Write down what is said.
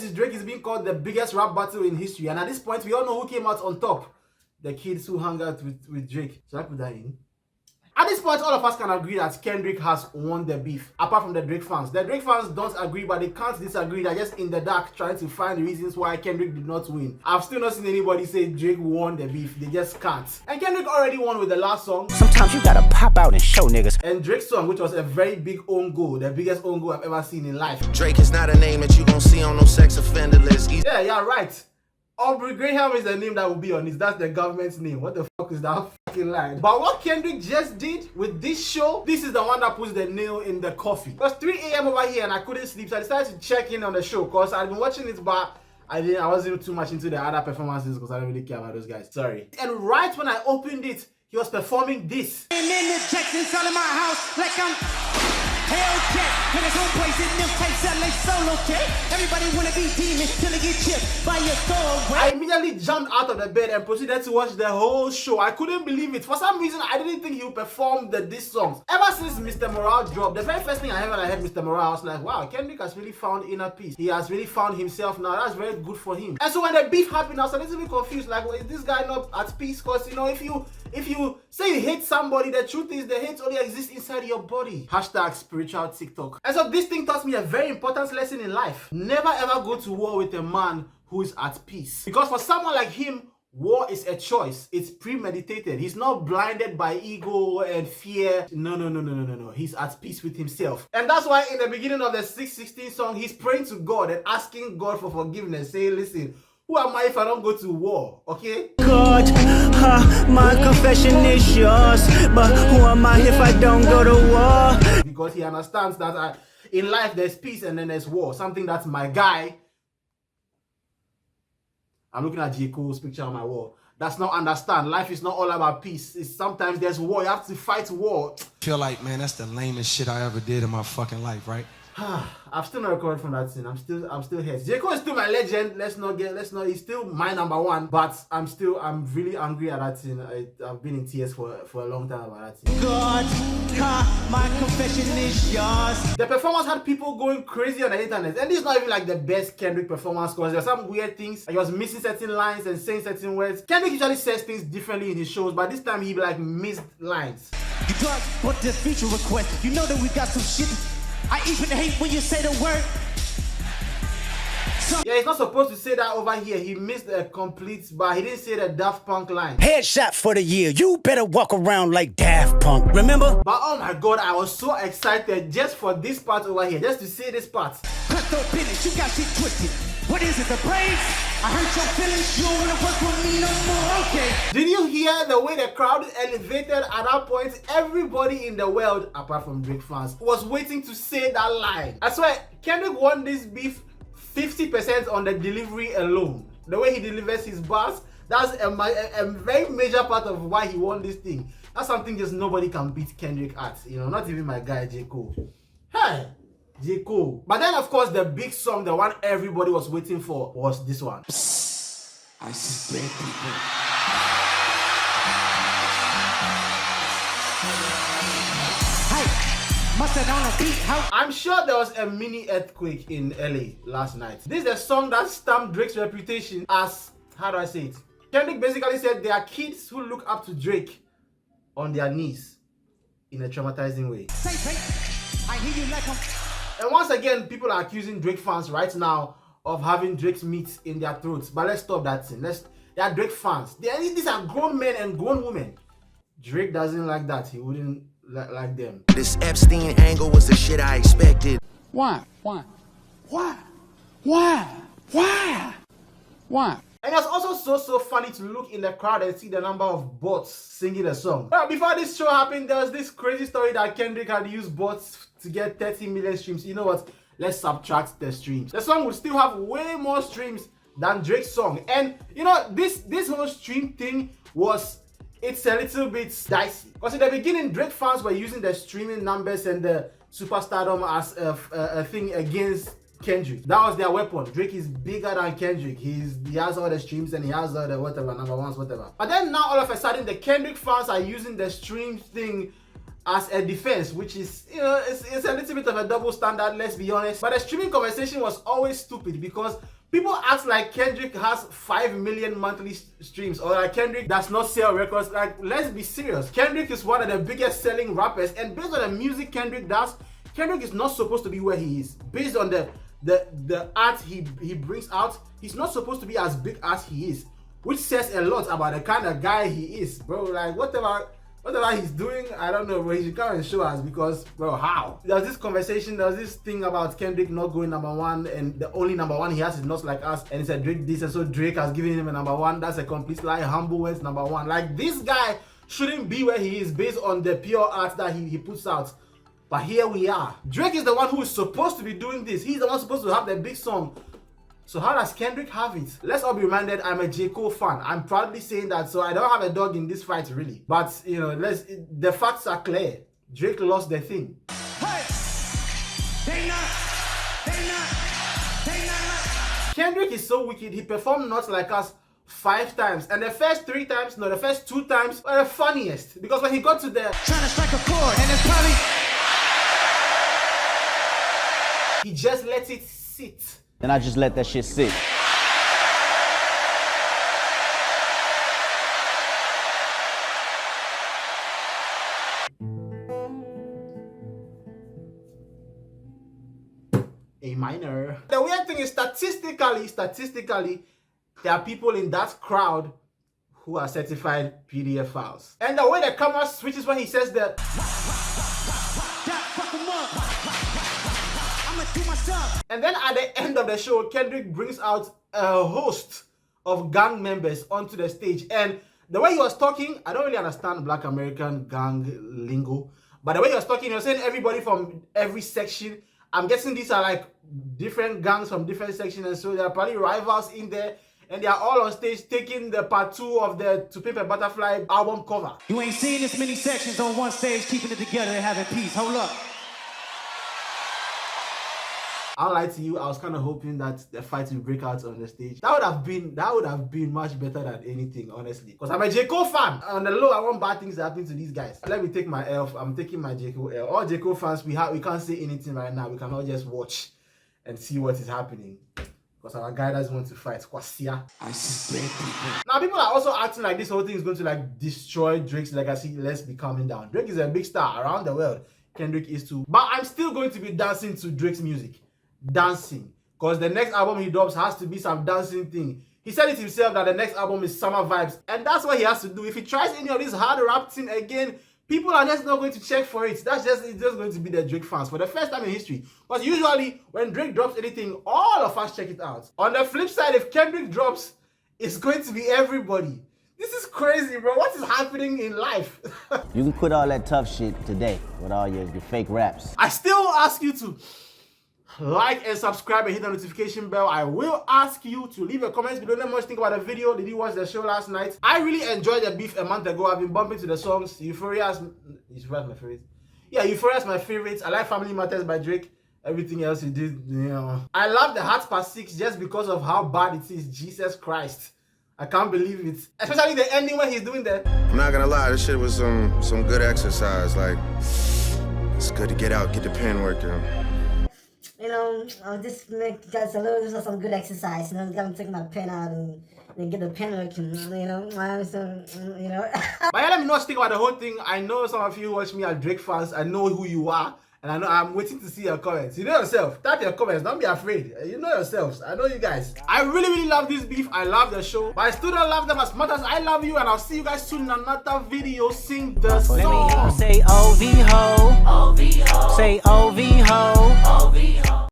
versus Drake is being called the biggest rap battle in history. And at this point, we all know who came out on top. The kids who hung out with Drake. Should I put that in? At this point, all of us can agree that Kendrick has won the beef, apart from the Drake fans. The Drake fans don't agree, but they can't disagree. They're just in the dark trying to find the reasons why Kendrick did not win. I've still not seen anybody say Drake won the beef. They just can't. And Kendrick already won with the last song. Sometimes you gotta pop out and show niggas. And Drake's song, which was a very big own goal, the biggest own goal I've ever seen in life. Drake is not a name that you gonna see on no sex offender list. Yeah, right. Aubrey Graham is the name that will be on it. That's the government's name. What the fuck is that fucking line? But what Kendrick just did with this show, this is the one that puts the nail in the coffin. It was 3 a.m. over here and I couldn't sleep, so I decided to check in on the show because I'd been watching it, but I wasn't too much into the other performances because I don't really care about those guys. Sorry. And right when I opened it, he was performing this. And then the Jackson selling my house like I'm Hellcat. In his home place in them tapes that like solo cat. Everybody wanna be demon till they get chipped by your soul. I immediately jumped out of the bed and proceeded to watch the whole show. I couldn't believe it. For some reason, I didn't think he would perform the diss songs. Ever since Mr. Morale dropped, the very first thing I heard when I heard Mr. Morale, I was like, wow, Kendrick has really found inner peace. He has really found himself now. That's very good for him. And so when the beef happened, I was a little bit confused. Like, well, is this guy not at peace? Because, you know, if you say you hate somebody, the truth is the hate only exists inside your body. Hashtag spiritual TikTok. And so this thing taught me a very important lesson in life. Never ever go to war with a man who is at peace. Because for someone like him, war is a choice. It's premeditated. He's not blinded by ego and fear. No. He's at peace with himself. And that's why in the beginning of the 616 song, he's praying to God and asking God for forgiveness, saying, listen, who am I if I don't go to war? Okay? God, my confession is yours. But who am I if I don't go to war? Because he understands that in life there's peace and then there's war. Something that's my guy. I'm looking at J. Cole's picture on my wall. That's not understand. Life is not all about peace. Sometimes there's war. You have to fight war. I feel like, man, that's the lamest shit I ever did in my fucking life, right? I've still not recovered from that scene. I'm still hurt. J. Cole is still my legend. He's still my number one. But I'm really angry at that scene. I've been in tears for a long time about that scene. God, my confession is yours. The performance had people going crazy on the internet. And this is not even like the best Kendrick performance because there's some weird things. He was missing certain lines and saying certain words. Kendrick usually says things differently in his shows, but this time he like missed lines. You got but this feature request. You know that we got some shit. I even hate when you say the word. Yeah, he's not supposed to say that over here. He missed a complete, but he didn't say the Daft Punk line. Headshot for the year. You better walk around like Daft Punk. Remember? But oh my God, I was so excited just for this part over here, just to say this part. Crypto business, you got shit twisted. What is it, the praise? I hurt your feelings, you don't wanna work with me no more, okay? Did you hear the way the crowd elevated at that point? Everybody in the world, apart from Drake fans, was waiting to say that line. I swear, Kendrick won this beef 50% on the delivery alone. The way he delivers his bars, that's a very major part of why he won this thing. That's something just nobody can beat Kendrick at. You know, not even my guy, J. Cole. Hey! J. Cole. But then, of course, the big song, the one everybody was waiting for, was this one. I see bad people. Hey, mustard on a beat. How? I'm sure there was a mini earthquake in LA last night. This is a song that stamped Drake's reputation as, how do I say it? Kendrick basically said there are kids who look up to Drake on their knees in a traumatizing way. I hear you like I'm... And once again, people are accusing Drake fans right now of having Drake's meat in their throats. But let's stop that thing. They are Drake fans. These are grown men and grown women. Drake doesn't like that. He wouldn't like them. This Epstein angle was the shit I expected. Why? And it's also so funny to look in the crowd and see the number of bots singing the song. Well, before this show happened, there was this crazy story that Kendrick had used bots to get 30 million streams. You know what? Let's subtract the streams. The song would still have way more streams than Drake's song. And you know, this whole stream thing it's a little bit dicey. Because in the beginning, Drake fans were using the streaming numbers and the superstardom as a thing against Kendrick. That was their weapon. Drake is bigger than Kendrick. He has all the streams and he has all the whatever, number ones, whatever. But then now all of a sudden the Kendrick fans are using the stream thing as a defense, which is, you know, it's a little bit of a double standard, let's be honest. But the streaming conversation was always stupid because people act like Kendrick has 5 million monthly streams, or like Kendrick does not sell records. Like, let's be serious. Kendrick is one of the biggest selling rappers, and based on the music Kendrick does, Kendrick is not supposed to be where he is. Based on the art he brings out, he's not supposed to be as big as he is, which says a lot about the kind of guy he is, bro. Like, whatever he's doing, I don't know, but he should come and show us, because, bro, how? There's this conversation, there's this thing about Kendrick not going #1, and the only #1 he has is Not Like Us, and it's a Drake diss, and so Drake has given him a #1. That's a complete lie. Humble went #1. Like, this guy shouldn't be where he is based on the pure art that he puts out. But here we are. Drake is the one who is supposed to be doing this. He's the one supposed to have the big song. So how does Kendrick have it? Let's all be reminded, I'm a J. Cole fan. I'm proudly saying that, so I don't have a dog in this fight, really. But, you know, the facts are clear. Drake lost the thing. Hey, they not. Kendrick is so wicked. He performed Not Like Us 5 times. And the first 3 times, no, the first 2 times were the funniest. Because when he got to the... Trying to strike a chord, and it's probably... He just let it sit. And I just let that shit sit. A minor. The weird thing is, statistically, there are people in that crowd who are certified PDF files. And the way the camera switches when he says that, and then at the end of the show, Kendrick brings out a host of gang members onto the stage. And the way he was talking, I don't really understand Black American gang lingo, but the way he was talking, he was saying everybody from every section. I'm guessing these are like different gangs from different sections, and so there are probably rivals in there, and they are all on stage taking the part 2 of the To Pimp a Butterfly album cover. You ain't seen this many sections on one stage keeping it together and having peace. Hold up. I'll lie to you, I was kind of hoping that the fight will break out on the stage. That would have been much better than anything, honestly. Because I'm a J. Cole fan. On the low, I want bad things to happen to these guys. Let me take my L. I'm taking my J. Cole L. All J. Cole fans, we can't say anything right now. We cannot just watch and see what is happening. Because our guy doesn't want to fight. I see great people. Now, people are also acting like this whole thing is going to like destroy Drake's legacy. Let's be calming down. Drake is a big star around the world. Kendrick is too. But I'm still going to be dancing to Drake's music. Dancing, because the next album he drops has to be some dancing thing. He said it himself that the next album is summer vibes, and that's what he has to do. If he tries any of this hard rap thing again, people are just not going to check for it. It's just going to be the Drake fans for the first time in history. Because usually when Drake drops anything, all of us check it out. On the flip side, if Kendrick drops, it's going to be everybody. This is crazy, bro. What is happening in life? You can quit all that tough shit today with all your fake raps. I still ask you to like and subscribe and hit the notification bell. I will ask you to leave a comment below. Let me know what you think about the video. Did you watch the show last night? I really enjoyed the beef a month ago. I've been bumping to the songs. Euphoria is my favorite. Yeah, Euphoria is my favorite. I like Family Matters by Drake. Everything else he did, you know. I love the Heart Part 6 just because of how bad it is. Jesus Christ. I can't believe it. Especially the ending when he's doing that. I'm not gonna lie, this shit was some good exercise. Like, it's good to get out, get the pen working. You know, I'll just make guys a little some good exercise. You know, I'm taking my pen out and get the pen working. You know, you know. But yeah, let me know what you think about the whole thing. I know some of you watch me as Drake fans. I know who you are, and I know I'm waiting to see your comments. You know yourself. Type your comments. Don't be afraid. You know yourselves. I know you guys. I really love this beef. I love the show, but I still don't love them as much as I love you. And I'll see you guys soon in another video. Sing the song. Let me hear 'em say OV ho. Say